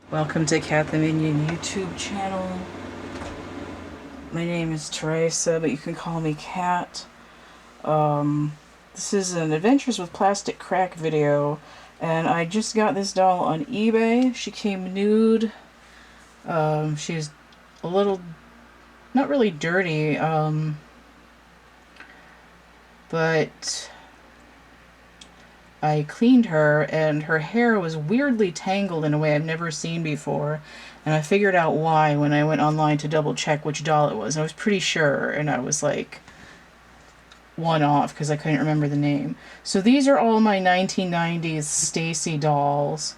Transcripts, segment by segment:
Welcome to CATtheMinion YouTube channel. My name is Teresa, but you can call me Cat. This is an Adventures with Plastic Crack video, and I just got this doll on eBay. She came nude. She's a little, not really dirty, but I cleaned her, and her hair was weirdly tangled in a way I've never seen before, and I figured out why when I went online to double check which doll it was. I was pretty sure, and I was like one off because I couldn't remember the name. So these are all my 1990s Stacie dolls,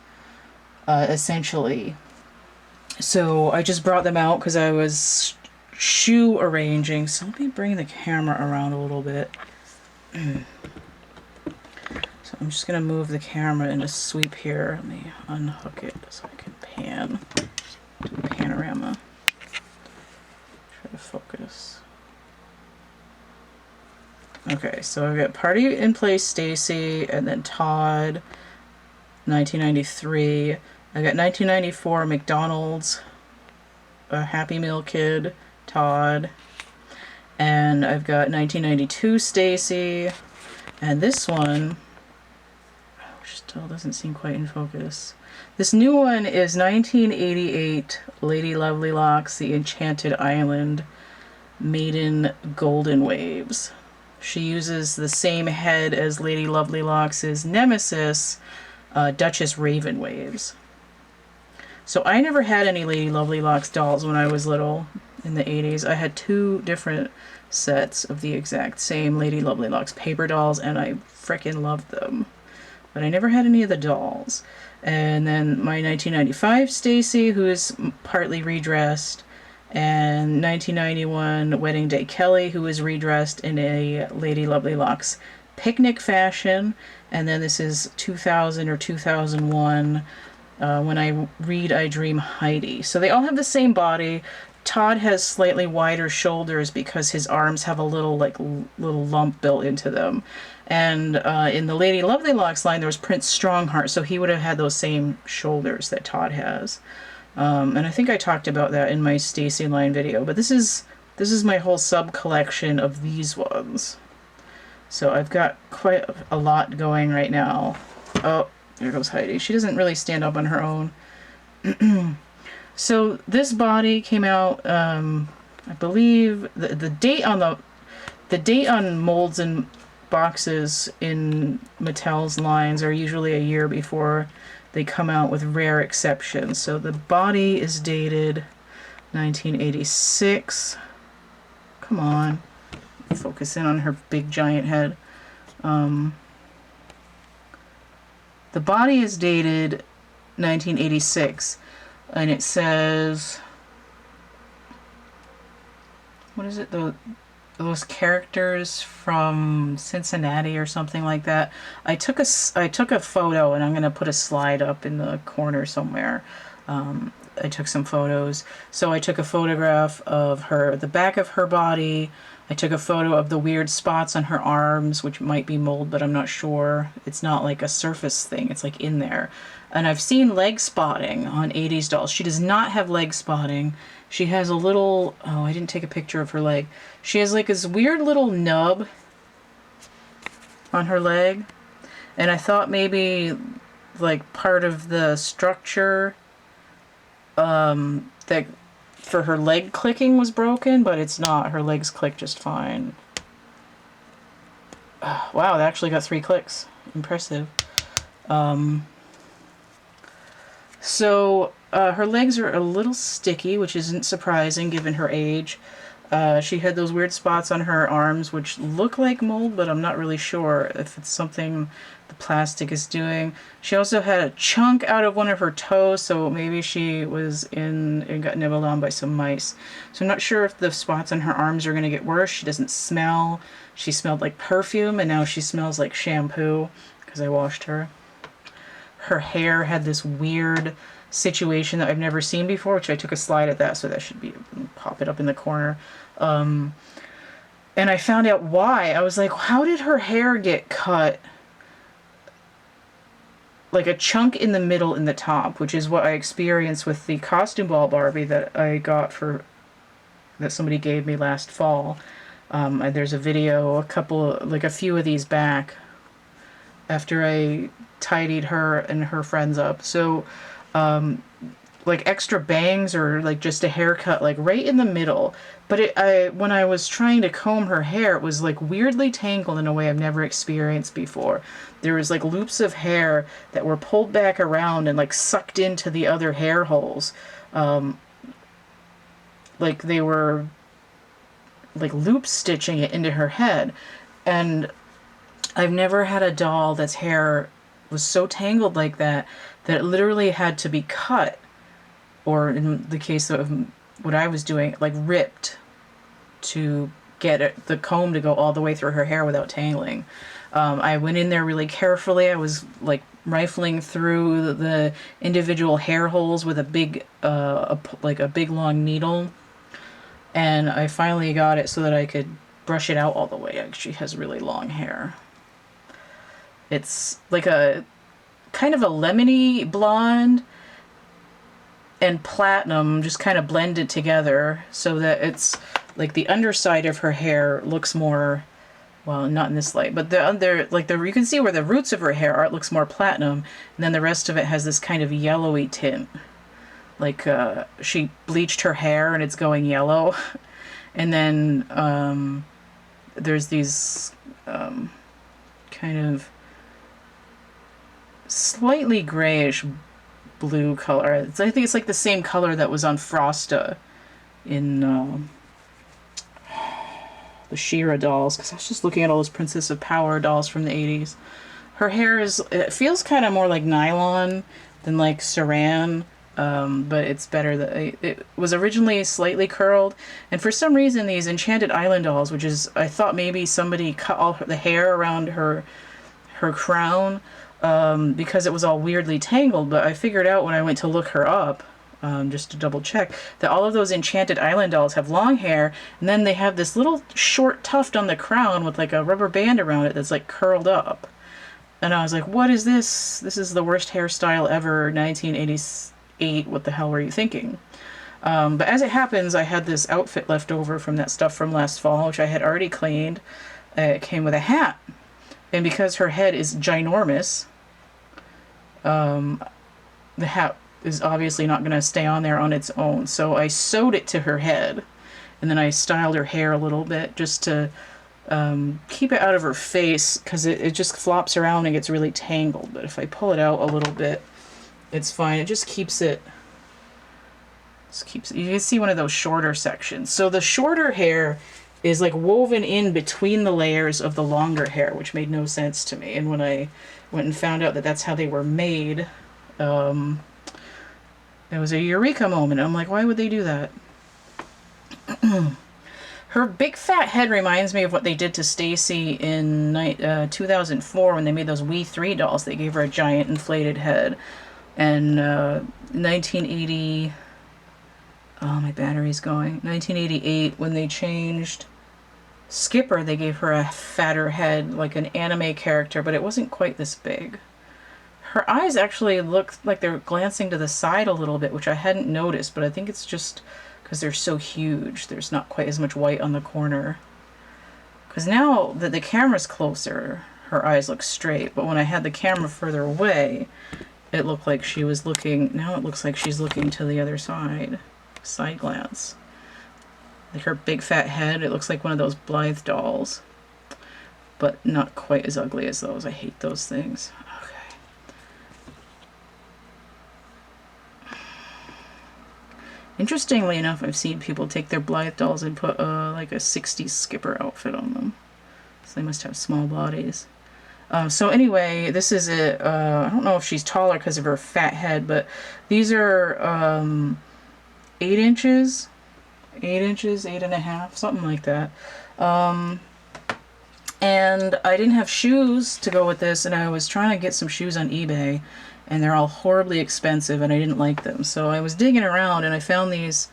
essentially. So I just brought them out because I was shoe arranging. So let me bring the camera around a little bit. So I'm just going to move the camera in a sweep here. Let me unhook it so I can pan. Do a panorama. Try to focus. Okay, so I've got Party in Place Stacie, and then Todd, 1993. I got 1994 McDonald's, a Happy Meal Kid, Todd. And I've got 1992 Stacie, and this one still doesn't seem quite in focus. This new one is 1988 Lady Lovelylocks, the Enchanted Island, Maiden Goldenwaves. She uses the same head as Lady Lovelylocks' nemesis, Duchess Ravenwaves. So I never had any Lady Lovelylocks dolls when I was little in the 80s. I had two different sets of the exact same Lady Lovelylocks paper dolls, and I frickin' loved them. But I never had any of the dolls. And then my 1995 Stacie, who is partly redressed, and 1991 Wedding Day Kelly, who is redressed in a Lady Lovelylocks picnic fashion. And then this is 2000 or 2001, When I Read, I Dream Heidi. So they all have the same body. Todd has slightly wider shoulders because his arms have a little lump built into them. And in the Lady Lovelylocks line, there was Prince Strongheart, so he would have had those same shoulders that Todd has. And I think I talked about that in my Stacie line video, but this is my whole sub collection of these ones. So I've got quite a lot going right now. Oh, there goes Heidi. She doesn't really stand up on her own. So this body came out, I believe the date on molds and boxes in Mattel's lines are usually a year before they come out, with rare exceptions. So the body is dated 1986. Come on, focus in on her big giant head. The body is dated 1986. And it says, what is it, those characters from Cincinnati or something like that. I took a photo, and I'm going to put a slide up in the corner somewhere. I took some photos. So I took a photograph of the back of her body. I took a photo of the weird spots on her arms, which might be mold, but I'm not sure. It's not like a surface thing. It's like in there. And I've seen leg spotting on 80s dolls. She does not have leg spotting. She has a little... Oh, I didn't take a picture of her leg. She has like this weird little nub on her leg. And I thought maybe like part of the structure that for her leg clicking was broken, but it's not. Her legs click just fine. Wow, they actually got 3 clicks. Impressive. So her legs are a little sticky, which isn't surprising given her age. She had those weird spots on her arms which look like mold, but I'm not really sure if it's something the plastic is doing. She also had a chunk out of one of her toes, so maybe she was in and got nibbled on by some mice. So I'm not sure if the spots on her arms are going to get worse. She doesn't smell. She smelled like perfume, and now she smells like shampoo because I washed her. Her hair had this weird situation that I've never seen before, which I took a slide at that, so that should be, pop it up in the corner. And I found out why. I was like, how did her hair get cut like a chunk in the middle in the top, which is what I experienced with the costume ball Barbie that I got that somebody gave me last fall. There's a video, a few of these back, after I tidied her and her friends up. So, like extra bangs or like just a haircut, like right in the middle. But when I was trying to comb her hair, it was like weirdly tangled in a way I've never experienced before. There was like loops of hair that were pulled back around and like sucked into the other hair holes. Like they were like loop stitching it into her head. And I've never had a doll that's hair was so tangled like that it literally had to be cut, or in the case of what I was doing, like ripped to get the comb to go all the way through her hair without tangling. I went in there really carefully. I was like rifling through the individual hair holes with a big long needle, and I finally got it so that I could brush it out all the way. She has really long hair. It's like a kind of a lemony blonde and platinum just kind of blended together, so that it's like the underside of her hair looks more, well, not in this light, but you can see where the roots of her hair are. It looks more platinum, and then the rest of it has this kind of yellowy tint, like she bleached her hair and it's going yellow. And then there's these kind of slightly grayish blue color. I think it's like the same color that was on Frosta in the She-Ra dolls, because I was just looking at all those Princess of Power dolls from the 80s. Her hair it feels kind of more like nylon than like saran, but it's better. It was originally slightly curled, and for some reason these Enchanted Island dolls, which is, I thought maybe somebody cut all the hair around her crown, because it was all weirdly tangled, but I figured out when I went to look her up, just to double check, that all of those Enchanted Island dolls have long hair, and then they have this little short tuft on the crown with like a rubber band around it that's like curled up. And I was like, what is this? This is the worst hairstyle ever, 1988, what the hell were you thinking? But as it happens, I had this outfit left over from that stuff from last fall, which I had already cleaned. It came with a hat. And because her head is ginormous, the hat is obviously not going to stay on there on its own. So I sewed it to her head, and then I styled her hair a little bit just to keep it out of her face, because it just flops around and gets really tangled. But if I pull it out a little bit, it's fine. It just keeps it... You can see one of those shorter sections. So the shorter hair is like woven in between the layers of the longer hair, which made no sense to me. And when I went and found out that that's how they were made, it was a eureka moment. I'm like, why would they do that? Her big fat head reminds me of what they did to Stacie in 2004 when they made those We 3 dolls. They gave her a giant inflated head. And 1980... Oh, my battery's going. 1988, when they changed Skipper, they gave her a fatter head, like an anime character, but it wasn't quite this big. Her eyes actually look like they're glancing to the side a little bit, which I hadn't noticed, but I think it's just because they're so huge. There's not quite as much white on the corner. Because now that the camera's closer, her eyes look straight, but when I had the camera further away, it looked like she was looking... Now it looks like she's looking to the other side. Side glance. Like her big fat head, it looks like one of those Blythe dolls, but not quite as ugly as those. I hate those things. Okay. Interestingly enough, I've seen people take their Blythe dolls and put like a 60s Skipper outfit on them, so they must have small bodies. So anyway, this is I don't know if she's taller because of her fat head, but these are 8 inches, 8.5, something like that. And I didn't have shoes to go with this, and I was trying to get some shoes on eBay, and they're all horribly expensive, and I didn't like them. So I was digging around, and I found these.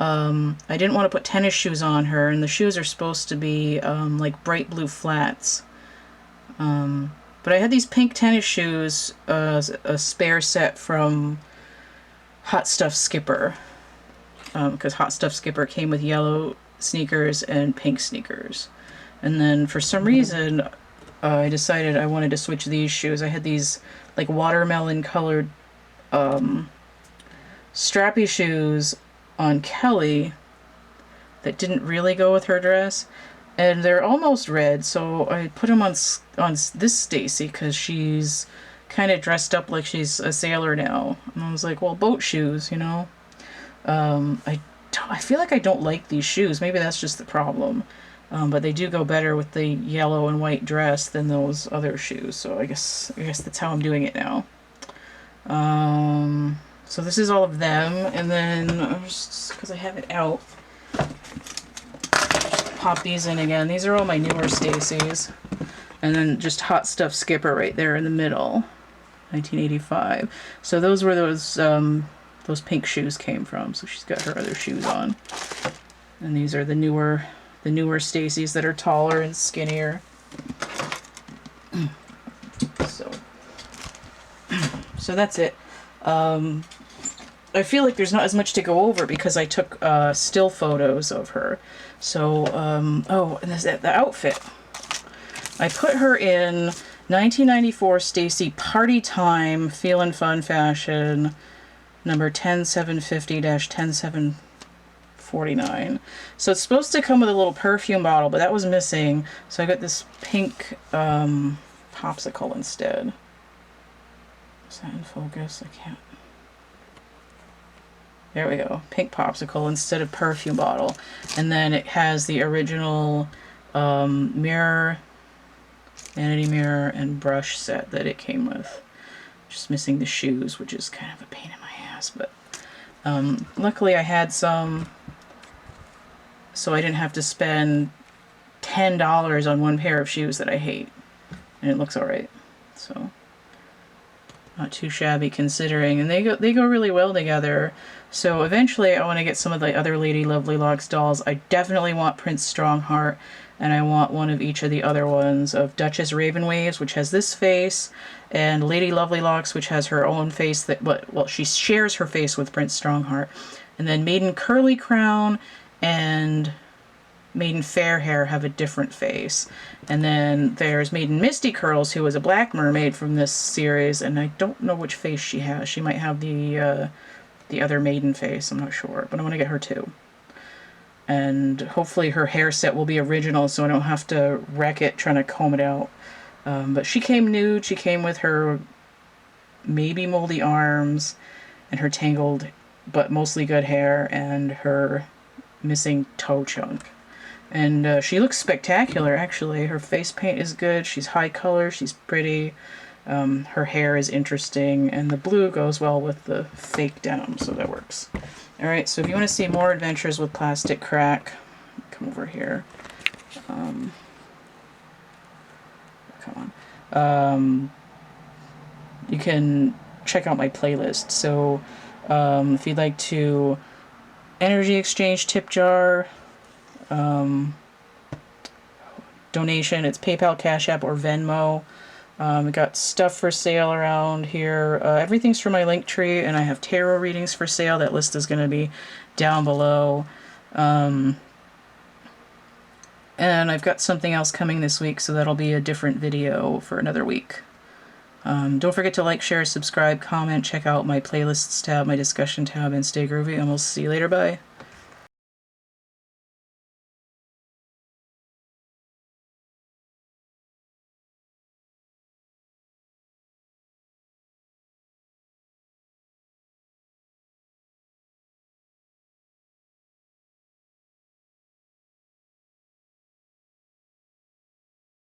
I didn't want to put tennis shoes on her, and the shoes are supposed to be like bright blue flats. But But I had these pink tennis shoes, a spare set from Hot Stuff Skipper, because Hot Stuff Skipper came with yellow sneakers and pink sneakers. And then for some reason, I decided I wanted to switch these shoes. I had these like watermelon colored strappy shoes on Kelly that didn't really go with her dress, and they're almost red, so I put them on this Stacie because she's kind of dressed up like she's a sailor now. And I was like, well, boat shoes, you know. I feel like I don't like these shoes. Maybe that's just the problem. But they do go better with the yellow and white dress than those other shoes. So I guess that's how I'm doing it now. So this is all of them, and then just because I have it out, pop these in again. These are all my newer Stacie's, and then just Hot Stuff Skipper right there in the middle, 1985. So those were those pink shoes came from. So she's got her other shoes on, and these are the newer Stacie's that are taller and skinnier. So that's it. I feel like there's not as much to go over because I took still photos of her. So, oh, and there's the outfit. I put her in 1994 Stacie Party Time Feelin' Fun Fashion, number 10750-10749. So it's supposed to come with a little perfume bottle, but that was missing. So I got this pink popsicle instead. Is that in focus? I can't. There we go. Pink popsicle instead of perfume bottle. And then it has the original mirror, vanity mirror, and brush set that it came with. Just missing the shoes, which is kind of a pain in my ass. But luckily I had some, so I didn't have to spend $10 on one pair of shoes that I hate. And it looks alright. So not too shabby considering, and they go really well together. So eventually I want to get some of the other Lady Lovelylocks dolls. I definitely want Prince Strongheart, and I want one of each of the other ones of Duchess Ravenwaves, which has this face, and Lady Lovelylocks, which has her own face that, well, she shares her face with Prince Strongheart. And then Maiden Curly Crown and Maiden Fair Hair have a different face. And then there's Maiden Misty Curls, who is a black mermaid from this series, and I don't know which face she has. She might have the other maiden face, I'm not sure, but I want to get her too. And hopefully her hair set will be original so I don't have to wreck it trying to comb it out. But she came nude. She came with her maybe moldy arms and her tangled but mostly good hair and her missing toe chunk. And she looks spectacular, actually. Her face paint is good. She's high color. She's pretty. Her hair is interesting. And the blue goes well with the fake denim, so that works. Alright, so if you want to see more adventures with Plastic Crack, come over here. Come on. You can check out my playlist. So if you'd like to energy exchange tip jar, donation, it's PayPal, Cash App, or Venmo. We got stuff for sale around here. Everything's from my Linktree, and I have tarot readings for sale. That list is going to be down below. And I've got something else coming this week, so that'll be a different video for another week. Don't forget to like, share, subscribe, comment, check out my playlists tab, my discussion tab, and stay groovy, and we'll see you later. Bye.